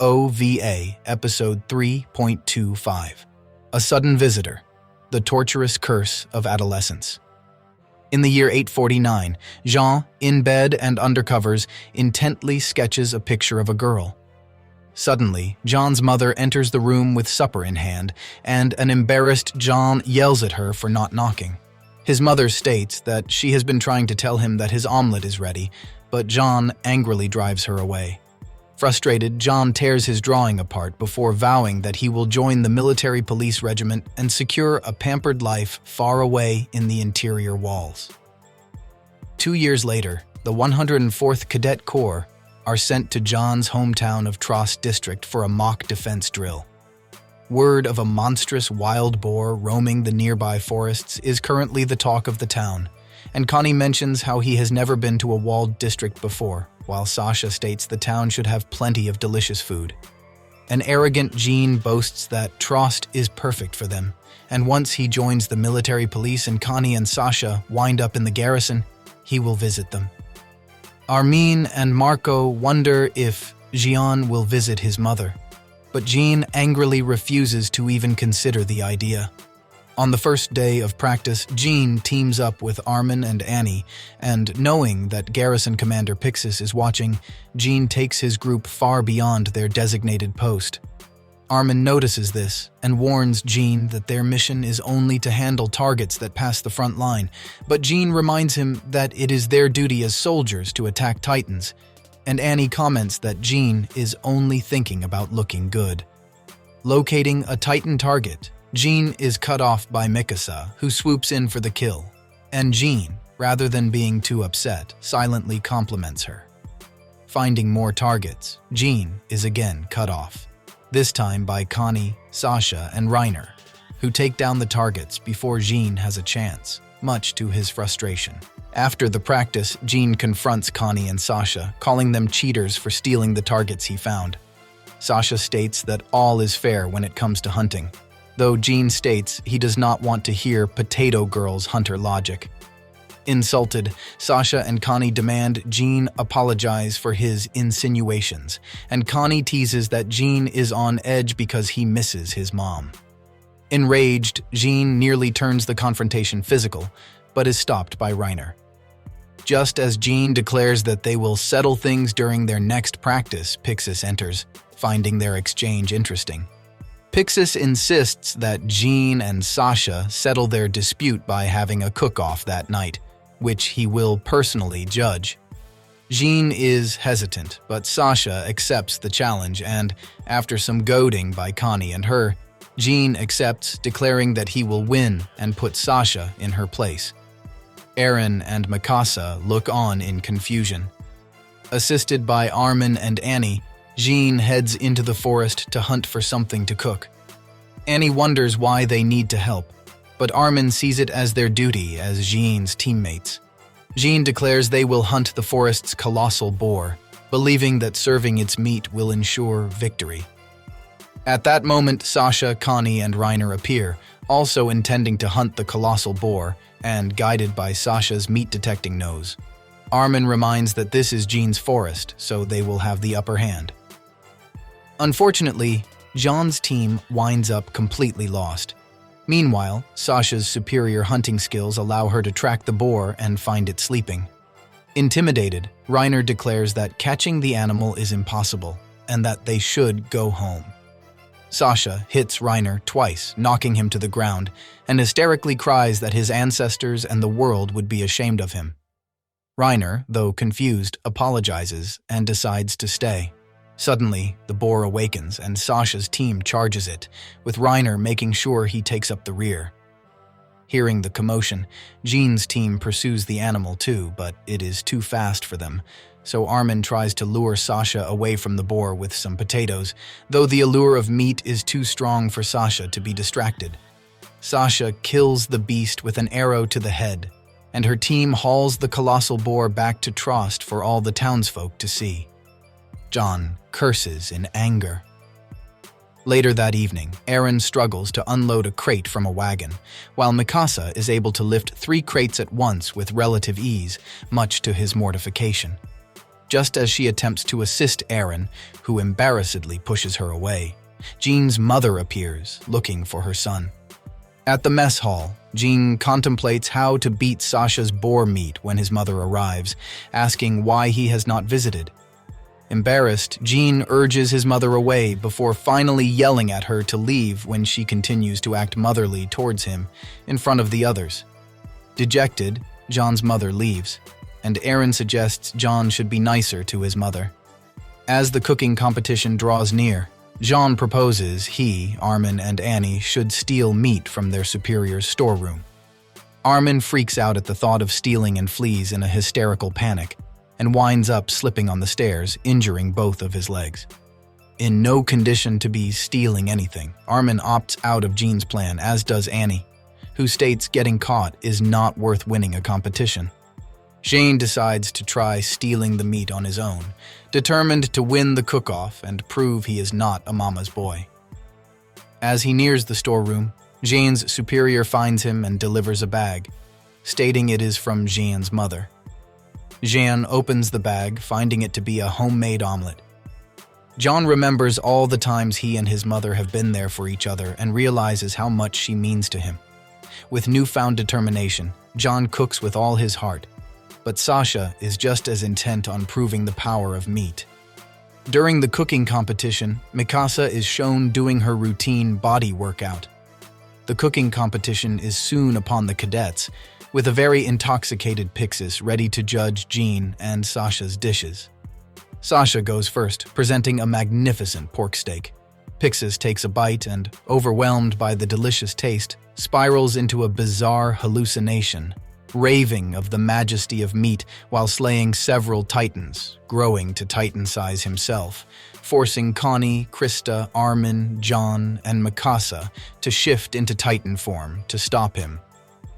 OVA, Episode 3.25. A Sudden Visitor, The Torturous Curse of Adolescence. In the year 849, Jean, in bed and undercovers, intently sketches a picture of a girl. Suddenly, Jean's mother enters the room with supper in hand, and an embarrassed Jean yells at her for not knocking. His mother states that she has been trying to tell him that his omelet is ready, but Jean angrily drives her away. Frustrated, Jean tears his drawing apart before vowing that he will join the military police regiment and secure a pampered life far away in the interior walls. 2 years later, the 104th Cadet Corps are sent to Jean's hometown of Trost district for a mock defense drill. Word of a monstrous wild boar roaming the nearby forests is currently the talk of the town, and Connie mentions how he has never been to a walled district before, while Sasha states the town should have plenty of delicious food. An arrogant Jean boasts that Trost is perfect for them, and once he joins the military police and Connie and Sasha wind up in the garrison, he will visit them. Armin and Marco wonder if Jean will visit his mother, but Jean angrily refuses to even consider the idea. On the first day of practice, Jean teams up with Armin and Annie, and knowing that Garrison Commander Pixis is watching, Jean takes his group far beyond their designated post. Armin notices this and warns Jean that their mission is only to handle targets that pass the front line, but Jean reminds him that it is their duty as soldiers to attack Titans, and Annie comments that Jean is only thinking about looking good. Locating a Titan target, Jean is cut off by Mikasa, who swoops in for the kill, and Jean, rather than being too upset, silently compliments her. Finding more targets, Jean is again cut off, this time by Connie, Sasha, and Reiner, who take down the targets before Jean has a chance, much to his frustration. After the practice, Jean confronts Connie and Sasha, calling them cheaters for stealing the targets he found. Sasha states that all is fair when it comes to hunting, though Jean states he does not want to hear Potato Girl's hunter logic. Insulted, Sasha and Connie demand Jean apologize for his insinuations, and Connie teases that Jean is on edge because he misses his mom. Enraged, Jean nearly turns the confrontation physical, but is stopped by Reiner. Just as Jean declares that they will settle things during their next practice, Pixis enters, finding their exchange interesting. Pixis insists that Jean and Sasha settle their dispute by having a cook-off that night, which he will personally judge. Jean is hesitant, but Sasha accepts the challenge and, after some goading by Connie and her, Jean accepts, declaring that he will win and put Sasha in her place. Eren and Mikasa look on in confusion. Assisted by Armin and Annie, Jean heads into the forest to hunt for something to cook. Annie wonders why they need to help, but Armin sees it as their duty as Jean's teammates. Jean declares they will hunt the forest's colossal boar, believing that serving its meat will ensure victory. At that moment, Sasha, Connie, and Reiner appear, also intending to hunt the colossal boar, and guided by Sasha's meat-detecting nose. Armin reminds that this is Jean's forest, so they will have the upper hand. Unfortunately, Jean's team winds up completely lost. Meanwhile, Sasha's superior hunting skills allow her to track the boar and find it sleeping. Intimidated, Reiner declares that catching the animal is impossible, and that they should go home. Sasha hits Reiner twice, knocking him to the ground, and hysterically cries that his ancestors and the world would be ashamed of him. Reiner, though confused, apologizes and decides to stay. Suddenly, the boar awakens and Sasha's team charges it, with Reiner making sure he takes up the rear. Hearing the commotion, Jean's team pursues the animal too, but it is too fast for them, so Armin tries to lure Sasha away from the boar with some potatoes, though the allure of meat is too strong for Sasha to be distracted. Sasha kills the beast with an arrow to the head, and her team hauls the colossal boar back to Trost for all the townsfolk to see. John curses in anger. Later that evening, Eren struggles to unload a crate from a wagon, while Mikasa is able to lift 3 crates at once with relative ease, much to his mortification. Just as she attempts to assist Aaron, who embarrassedly pushes her away, Jean's mother appears, looking for her son. At the mess hall, Jean contemplates how to beat Sasha's boar meat when his mother arrives, asking why he has not visited. Embarrassed, Jean urges his mother away before finally yelling at her to leave when she continues to act motherly towards him in front of the others. Dejected, John's mother leaves, and Aaron suggests John should be nicer to his mother. As the cooking competition draws near, Jean proposes he, Armin, and Annie should steal meat from their superior's storeroom. Armin freaks out at the thought of stealing and flees in a hysterical panic, and winds up slipping on the stairs, injuring both of his legs. In no condition to be stealing anything, Armin opts out of Jean's plan, as does Annie, who states getting caught is not worth winning a competition. Shane decides to try stealing the meat on his own, determined to win the cook-off and prove he is not a mama's boy. As he nears the storeroom, Jean's superior finds him and delivers a bag, stating it is from Jean's mother. Jean opens the bag, finding it to be a homemade omelet. John remembers all the times he and his mother have been there for each other and realizes how much she means to him. With newfound determination, John cooks with all his heart, but Sasha is just as intent on proving the power of meat. During the cooking competition, Mikasa is shown doing her routine body workout. The cooking competition is soon upon the cadets, with a very intoxicated Pixis ready to judge Jean and Sasha's dishes. Sasha goes first, presenting a magnificent pork steak. Pixis takes a bite and, overwhelmed by the delicious taste, spirals into a bizarre hallucination, raving of the majesty of meat while slaying several titans, growing to titan size himself, forcing Connie, Krista, Armin, John, and Mikasa to shift into titan form to stop him.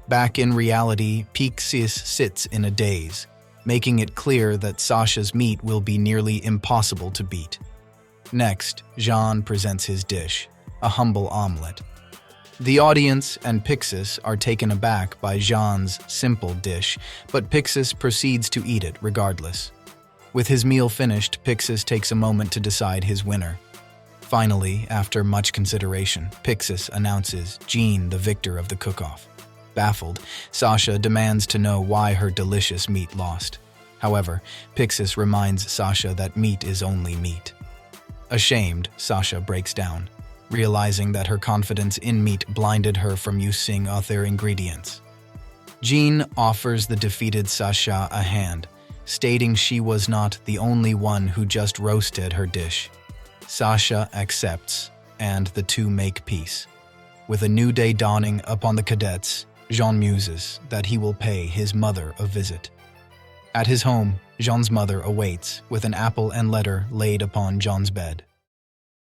Back in reality, Pixis sits in a daze, making it clear that Sasha's meat will be nearly impossible to beat. Next, Jean presents his dish, a humble omelet. The audience and Pixis are taken aback by Jean's simple dish, but Pixis proceeds to eat it regardless. With his meal finished, Pixis takes a moment to decide his winner. Finally, after much consideration, Pixis announces Jean the victor of the cook-off. Baffled, Sasha demands to know why her delicious meat lost. However, Pixis reminds Sasha that meat is only meat. Ashamed, Sasha breaks down, realizing that her confidence in meat blinded her from using other ingredients. Jean offers the defeated Sasha a hand, stating she was not the only one who just roasted her dish. Sasha accepts, and the two make peace. With a new day dawning upon the cadets, Jean muses that he will pay his mother a visit. At his home, Jean's mother awaits, with an apple and letter laid upon Jean's bed.